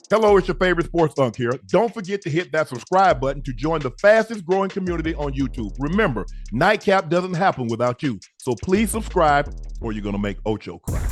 Hello, it's your favorite sports Unc here. Don't forget to hit that subscribe button to join the fastest growing community on YouTube. Remember, Nightcap doesn't happen without you. So please subscribe or you're going to make Ocho cry.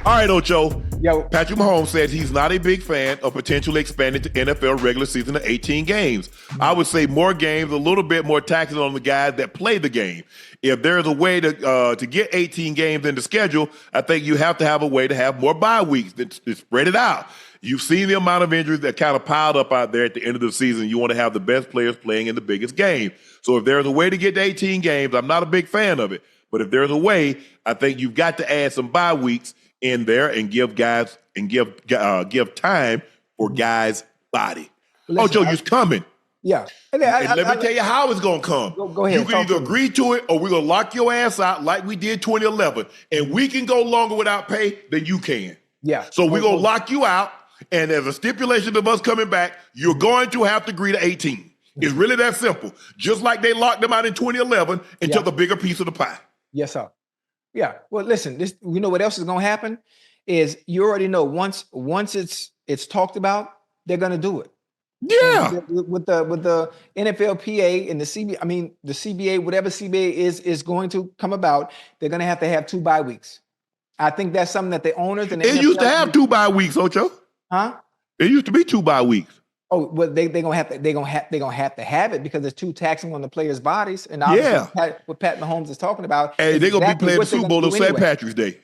All right, Ocho. Yo, Patrick Mahomes says he's not a big fan of potentially expanding to NFL regular season to 18 games. I would say more games, a little bit more taxing on the guys that play the game. If there's a way to get 18 games in the schedule, I think you have to have a way to have more bye weeks to spread it out. You've seen the amount of injuries that kind of piled up out there at the end of the season. You want to have the best players playing in the biggest game. So if there's a way to get to 18 games, I'm not a big fan of it. But if there's a way, I think you've got to add some bye weeks in there and give guys and give time for guys' body. Listen, Ocho, you're coming. yeah. And let me tell you how it's going to come. Go ahead. You can either agree to it or we're going to lock your ass out like we did 2011. And we can go longer without pay than you can. Yeah. So we're going to lock you out. And as a stipulation of us coming back, you're going to have to agree to 18. It's really that simple. Just like they locked them out in 2011 and took a bigger piece of the pie. Yes, sir. Yeah. Well, listen, you know what else is going to happen is you already know once it's talked about, they're going to do it. Yeah. With the NFLPA and the CBA, whatever CBA is going to come about, they're going to have 2 bye weeks. I think that's something that the owners and the It NFL used to have 2 bye weeks, Ocho. Huh? It used to be 2 bye weeks. Oh, well, they're gonna have to have it because it's too taxing on the players' bodies. And obviously, what Pat Mahomes is talking about. Hey, they're gonna be playing the Super Bowl on St. Patrick's Day.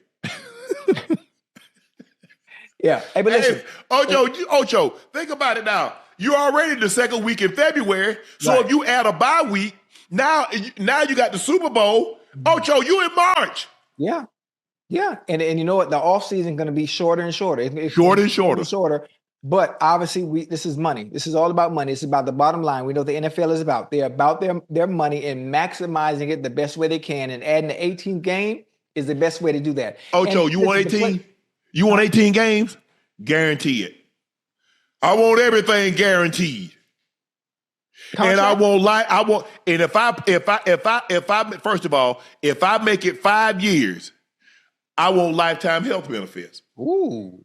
Yeah. Hey, but listen, Ocho, think about it now. You're already the second week in February, so if you add a bye week, now you got the Super Bowl. Ocho, you in March. Yeah. Yeah. And you know what? The offseason is going to be shorter and shorter. It's shorter. But obviously, this is money. This is all about money. It's about the bottom line. We know the NFL is about. They're about their money and maximizing it the best way they can. And adding the 18th game is the best way to do that. Ocho, you want 18? You want 18 games? Guarantee it. I want everything guaranteed. Contract? And I won't lie. And if I first of all, if I make it 5 years, I want lifetime health benefits. Ooh.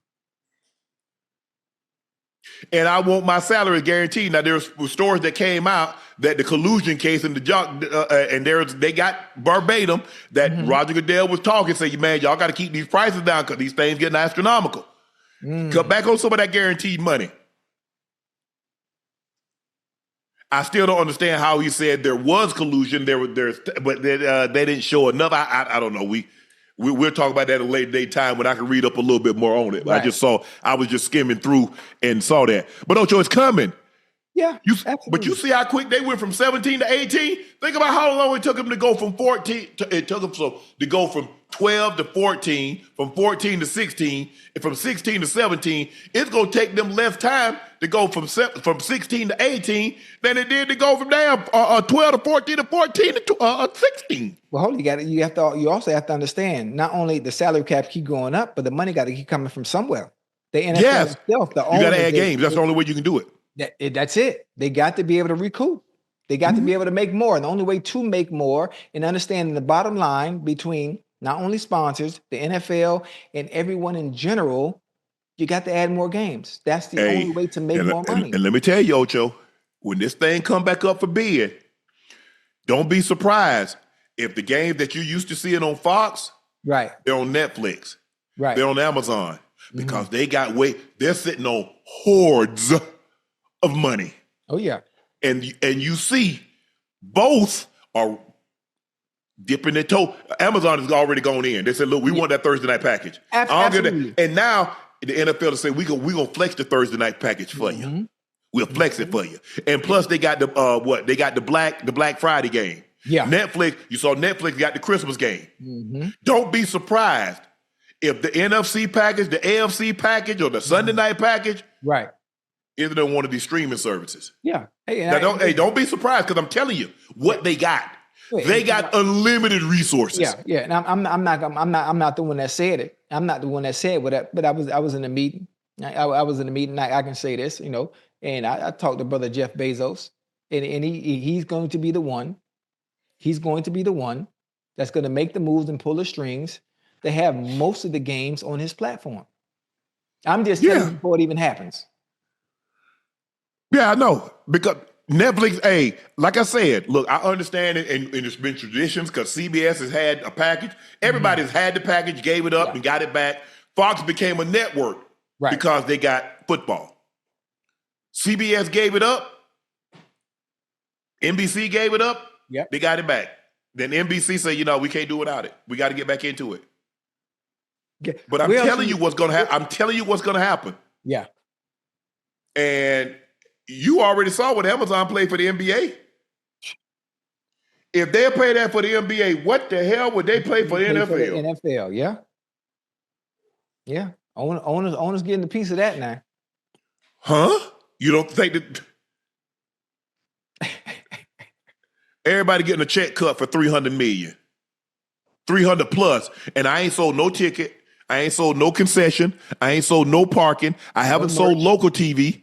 And I want my salary guaranteed. Now there's stories that came out that the collusion case and they got verbatim that Roger Goodell was talking, saying, "Man, y'all got to keep these prices down because these things getting astronomical." Cut back on some of that guaranteed money. I still don't understand how he said there was collusion. But they didn't show enough. I don't know. We'll talk about that at a later date time when I can read up a little bit more on it. Right. I was just skimming through and saw that. But Ocho, it's coming. Yeah, but you see how quick they went from 17 to 18? Think about how long it took them to go from 14. It took them to go from 12 to 14, from 14 to 16, and from 16 to 17. It's going to take them less time to go from 16 to 18 than it did to go from 12 to 14 to 14 to 16. Well, hold on, you also have to understand, not only the salary cap keep going up, but the money got to keep coming from somewhere. The NFL itself, you got to add games. That's the only way you can do it. That's it. They got to be able to recoup. They got to be able to make more. And the only way to make more and understanding the bottom line between not only sponsors, the NFL, and everyone in general, you got to add more games. That's the only way to make more money. And let me tell you, Ocho, when this thing come back up for bid, don't be surprised if the games that you used to seeing on Fox, right, they're on Netflix, right, they're on Amazon, because they're sitting on hordes of money. Oh yeah. And you see both are dipping their toe. Amazon has already gone in. They said, look, we want that Thursday night package. Absolutely. And now the NFL is saying we gonna flex the Thursday night package for you. We'll flex it for you. And plus they got they got the Black Friday game. Yeah. Netflix, you saw Netflix got the Christmas game. Don't be surprised if the NFC package, the AFC package, or the Sunday night package, right, is on one of these streaming services. Yeah. Don't be surprised, because I'm telling you what they got. They got unlimited resources. Yeah. And I'm not the one that said it. I'm not the one that said it, but I was in a meeting. I was in a meeting. I can say this, and I talked to brother Jeff Bezos, and he's going to be the one. He's going to be the one that's going to make the moves and pull the strings to have most of the games on his platform. I'm just telling you before it even happens. Yeah, I know. Because Netflix, hey, like I said, look, I understand it, and it's been traditions because CBS has had a package. Everybody's had the package, gave it up, and got it back. Fox became a network because they got football. CBS gave it up. NBC gave it up. They got it back. Then NBC said, we can't do without it. We got to get back into it. But I'm telling you what's going to happen. I'm telling you what's going to happen. Yeah. And you already saw what Amazon played for the NBA. If they play that for the NBA, what the hell would they play for the NFL? For the NFL, yeah. Yeah. Owners getting a piece of that now. Huh? You don't think that everybody getting a check cut for $300 million, $300 plus, and I ain't sold no ticket, I ain't sold no concession, I ain't sold no parking, I haven't sold local TV,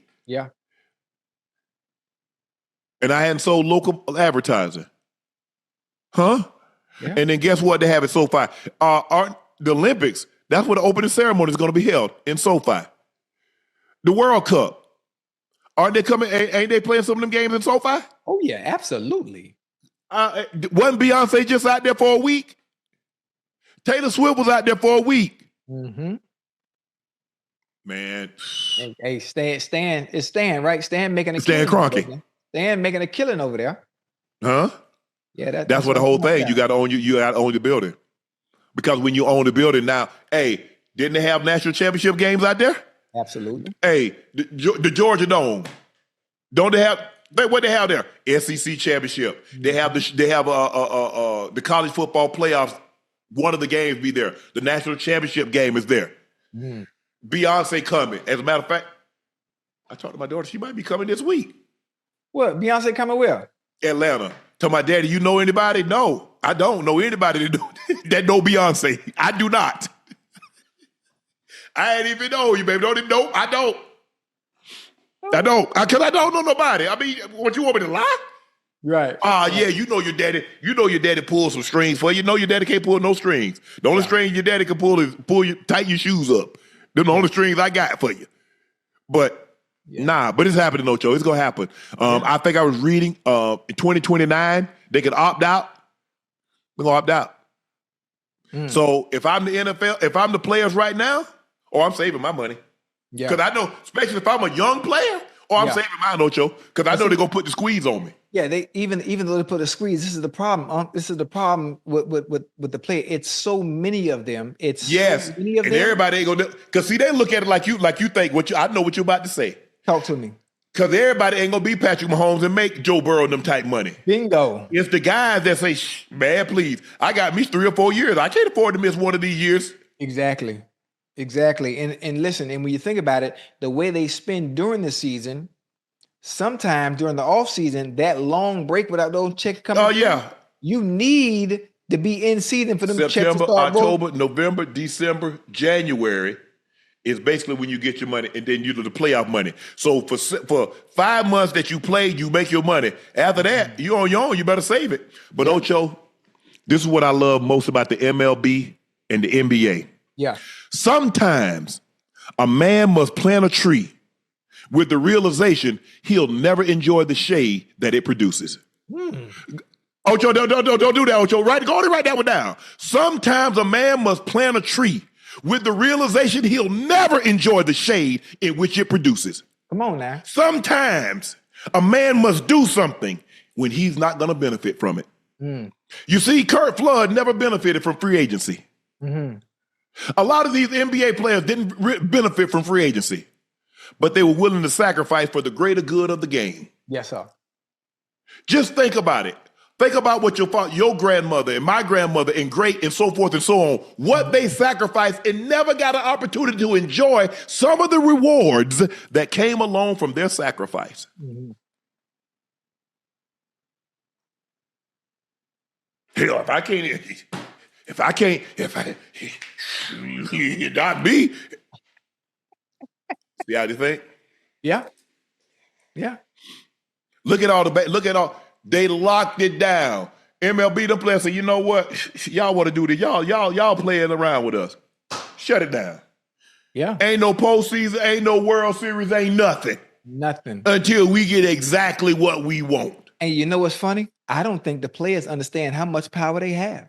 and I hadn't sold local advertising, huh? Yeah. And then guess what? They have at SoFi. The Olympics? That's where the opening ceremony is going to be held in SoFi. The World Cup. Aren't they coming? Ain't they playing some of them games in SoFi? Oh yeah, absolutely. Wasn't Beyonce just out there for a week? Taylor Swift was out there for a week. Mm-hmm. Man. Hey, Stan, right? Stan making a Stan Kroenke. Stan making a killing over there. Huh? Yeah, that's what the whole thing. You got to own the building. Because when you own the building now, hey, didn't they have national championship games out there? Absolutely. Hey, the Georgia Dome. Don't they have what they have there? SEC championship. They have the college football playoffs. One of the games be there. The national championship game is there. Beyonce coming. As a matter of fact, I talked to my daughter. She might be coming this week. What? Beyonce coming where? Atlanta. Tell my daddy, you know anybody? No, I don't know anybody that know Beyonce. I do not. I ain't even know you, baby. Don't even know. I don't. Because I don't know nobody. I mean, what, you want me to lie? Right. Yeah, you know your daddy. You know your daddy pulls some strings for you. You know your daddy can't pull no strings. The only string your daddy can pull is tighten your shoes up. They're the only strings I got for you. But but it's happening, Ocho. It's gonna happen. I think I was reading in 2029 they could opt out. We're gonna opt out. So if I'm the NFL, if I'm the players right now, I'm saving my money. Yeah. Because I know, especially if I'm a young player, I'm saving mine, Ocho. Because I know they're gonna put the squeeze on me. Yeah, they even though they put a squeeze, this is the problem. This is the problem with the player. It's so many of them. It's so many of them. Everybody ain't gonna. Because see, they look at it like you think. I know what you're about to say. Talk to me. Because everybody ain't gonna be Patrick Mahomes and make Joe Burrow and them type money. Bingo. It's the guys that say, man, please, I got me 3 or 4 years. I can't afford to miss one of these years. Exactly. And listen, and when you think about it, the way they spend during the season, sometimes during the off season, that long break without those checks coming. Oh yeah. You need to be in season for them checks to start October, November, December, January is basically when you get your money, and then you do the playoff money. So for 5 months that you played, you make your money. After that, you're on your own. You better save it. But Ocho, this is what I love most about the MLB and the NBA. Yeah. Sometimes a man must plant a tree with the realization he'll never enjoy the shade that it produces. Ocho, don't do that, Ocho. Go on and write that one down. Sometimes a man must plant a tree with the realization he'll never enjoy the shade in which it produces. Come on now. Sometimes a man must do something when he's not going to benefit from it. You see, Curt Flood never benefited from free agency. A lot of these NBA players didn't benefit from free agency, but they were willing to sacrifice for the greater good of the game. Yes, sir. Just think about it. Think about what your grandmother and my grandmother and great and so forth and so on, what they sacrificed and never got an opportunity to enjoy some of the rewards that came along from their sacrifice. Hell, not me. See how you think? Yeah. Look at all, they locked it down. MLB, the players say, you know what? Y'all want to do this. Y'all playing around with us. Shut it down. Yeah. Ain't no postseason, ain't no World Series, ain't nothing. Nothing. Until we get exactly what we want. And you know what's funny? I don't think the players understand how much power they have.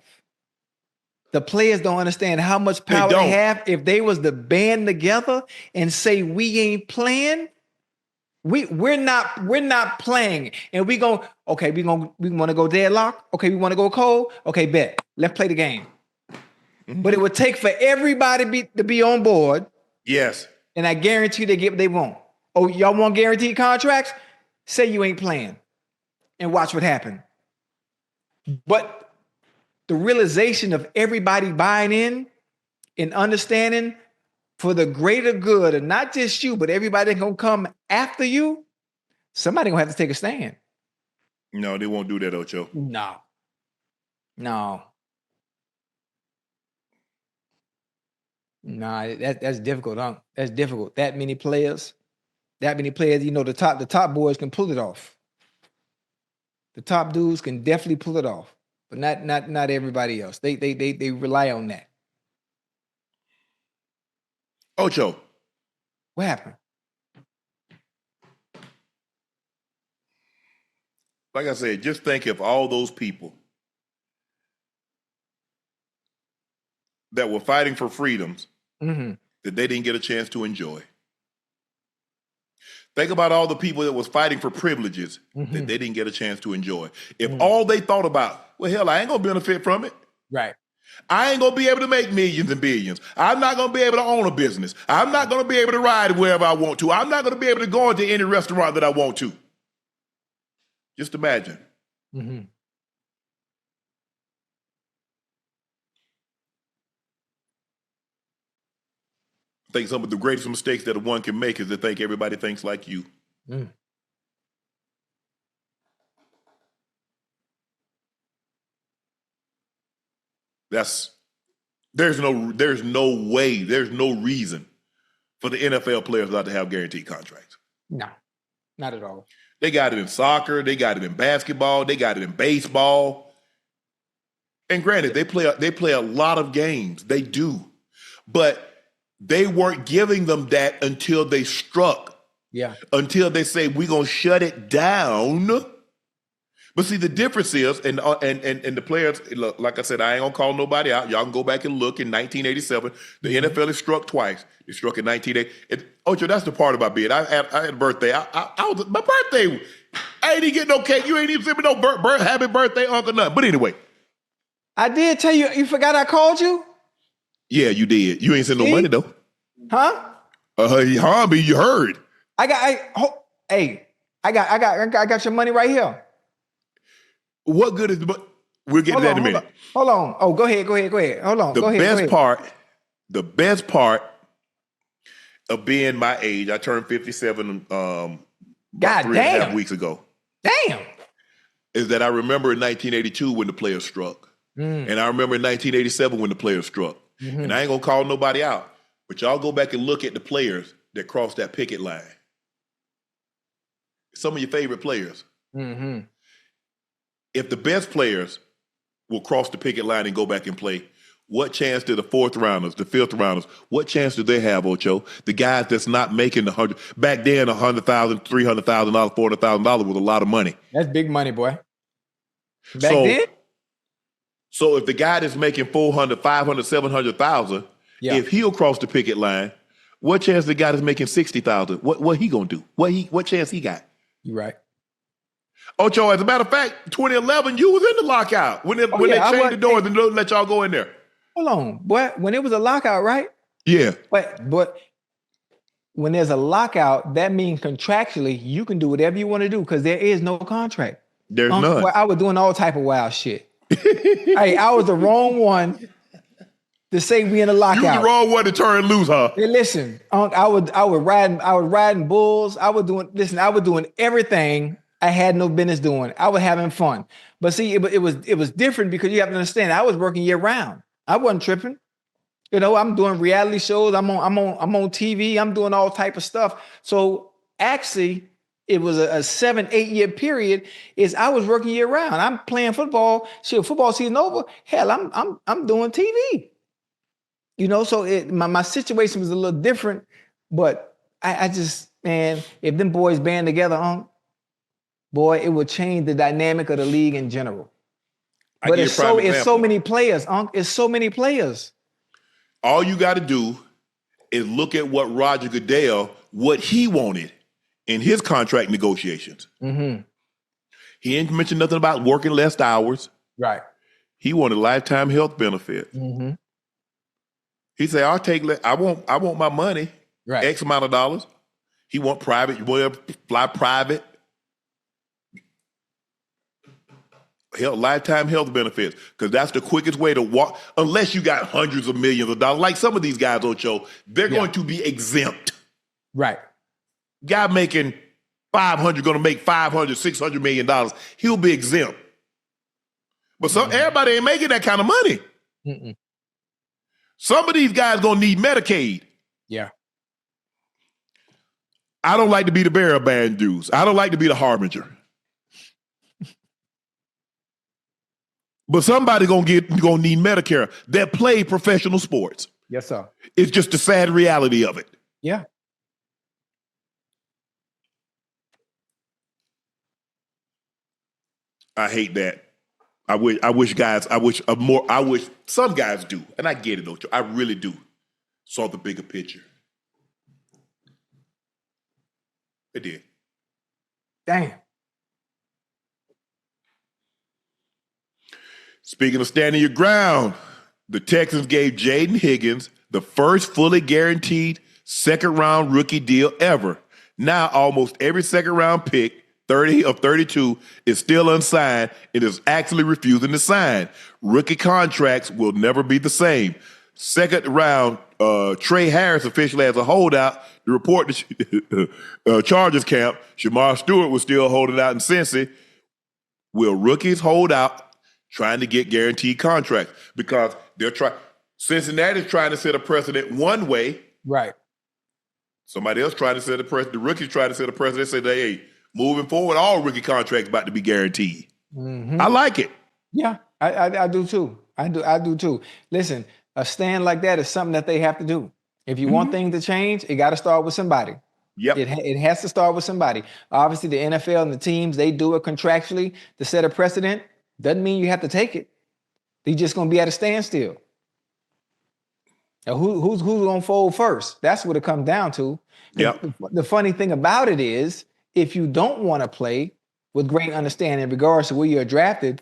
The players don't understand how much power they have. If they was to band together and say we ain't playing, we're not playing, and we want to go deadlock. Okay, we want to go cold. Okay, bet. Let's play the game. Mm-hmm. But it would take for everybody to be on board. Yes. And I guarantee they get what they want. Oh, y'all want guaranteed contracts? Say you ain't playing and watch what happens. But the realization of everybody buying in and understanding for the greater good, and not just you, but everybody that's going to come after you, somebody going to have to take a stand. No, they won't do that, Ocho. No. Nah, that's difficult, huh? That's difficult. That many players, you know, the top boys can pull it off. The top dudes can definitely pull it off, but not everybody else. They rely on that. Ocho. What happened? Like I said, just think of all those people that were fighting for freedoms that they didn't get a chance to enjoy. Think about all the people that was fighting for privileges that they didn't get a chance to enjoy. If all they thought about, well, hell, I ain't gonna benefit from it. Right. I ain't gonna be able to make millions and billions. I'm not gonna be able to own a business. I'm not gonna be able to ride wherever I want to. I'm not gonna be able to go into any restaurant that I want to. Just imagine. Mm-hmm. I think some of the greatest mistakes that one can make is to think everybody thinks like you. There's no way, there's no reason for the NFL players not to have guaranteed contracts. No, not at all. They got it in soccer, they got it in basketball, they got it in baseball. And granted, they play a lot of games. They do. But they weren't giving them that until they struck. Yeah. Until they say, we're going to shut it down. But see, the difference is, and the players, look, like I said, I ain't going to call nobody out. Y'all can go back and look. In 1987, the NFL has struck twice. It struck in 1980. Ocho, that's the part about being. I had a birthday. My birthday, I ain't even getting no cake. You ain't even send me no happy birthday, Uncle nothing. But anyway. I did tell you. You forgot I called you? Yeah, you did. You ain't send no money, though. Huh? You heard. I got your money right here. What good is the? We'll get to that in a minute. Hold on. Oh, go ahead. Hold on. The best part of being my age, I turned 57 about 3.5 weeks ago. Damn. Is that I remember in 1982 when the players struck. And I remember in 1987 when the players struck. And I ain't gonna call nobody out, but y'all go back and look at the players that crossed that picket line. Some of your favorite players. If the best players will cross the picket line and go back and play, what chance do the fourth rounders, the fifth rounders, what chance do they have, Ocho? The guys that's not making the $100, back then $100,000, $300,000, $400,000 was a lot of money. That's big money, boy. Back then? So if the guy that's making $400,000, $500,000, $700,000, if he'll cross the picket line, what chance the guy that's making $60,000? What he gonna do? What chance he got? You right. Ocho, as a matter of fact, 2011, you was in the lockout when they changed the doors and let y'all go in there. Hold on, boy. When it was a lockout, right? Yeah. But when there's a lockout, that means contractually you can do whatever you want to do because there is no contract. There's none. Well, I was doing all type of wild shit. Hey, I was the wrong one to say we in a lockout. You was the wrong one to turn loose, huh? Hey, listen, I was riding bulls. I was doing everything I had no business doing. I was having fun. But see, it was different because you have to understand, I was working year round. I wasn't tripping. You know, I'm doing reality shows. I'm on TV. I'm doing all type of stuff. So actually, it was a 7-8 year period. Is I was working year round. I'm playing football. Shit, football season over. Hell, I'm doing TV. You know, so my situation was a little different, but I just, man, if them boys band together, boy, it would change the dynamic of the league in general. But it's so many players, it's so many players. All you got to do is look at what Roger Goodell, what he wanted in his contract negotiations. Mm-hmm. He didn't mention nothing about working less hours. Right. He wanted lifetime health benefits. Mm-hmm. He said, I want my money, right. X amount of dollars. He want private, you want to fly private. Lifetime health benefits, because that's the quickest way to walk, unless you got hundreds of millions of dollars. Like some of these guys, Ocho, they're going to be exempt. Right. Guy making 500, going to make 500, $600 million. He'll be exempt. But everybody ain't making that kind of money. Mm-mm. Some of these guys going to need Medicaid. Yeah. I don't like to be the bearer of bad news. I don't like to be the harbinger. But somebody gonna need Medicare that play professional sports. Yes, sir. It's just the sad reality of it. Yeah. I hate that. I wish some guys do, and I get it, Ocho. I really do. Saw the bigger picture. It did. Damn. Speaking of standing your ground, the Texans gave Jaden Higgins the first fully guaranteed second-round rookie deal ever. Now almost every second-round pick, 30 of 32, is still unsigned and is actually refusing to sign. Rookie contracts will never be the same. Second round, Trey Harris officially has a holdout. The report to Chargers camp, Shamar Stewart was still holding out in Cincy. Will rookies hold out trying to get guaranteed contracts? Because Cincinnati's trying to set a precedent one way. Right. Somebody else trying to set a precedent. The rookies trying to set a precedent. Say, hey, moving forward, all rookie contracts about to be guaranteed. Mm-hmm. I like it. Yeah, I do too. I do too. Listen, a stand like that is something that they have to do. If you want things to change, it got to start with somebody. Yep. It has to start with somebody. Obviously, the NFL and the teams, they do it contractually to set a precedent. Doesn't mean you have to take it. They're just going to be at a standstill. Now, who's going to fold first? That's what it comes down to. Yep. The funny thing about it is, if you don't want to play with great understanding in regards to where you're drafted,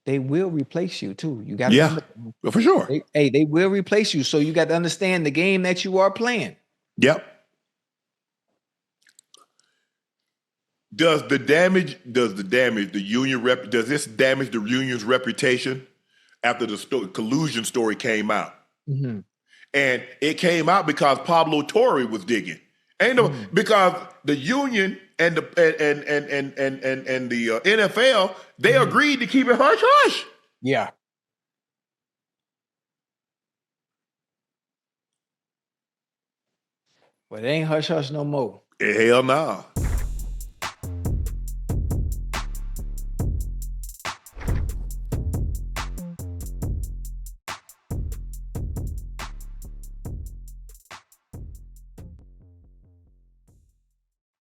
they will replace you too. You got to for sure. They will replace you. So you got to understand the game that you are playing. Yep. Does this damage the union's reputation after the collusion story came out? Mm-hmm. And it came out because Pablo Torre was digging. Because the union and the NFL, they agreed to keep it hush hush. Yeah. But it ain't hush hush no more. Hell no.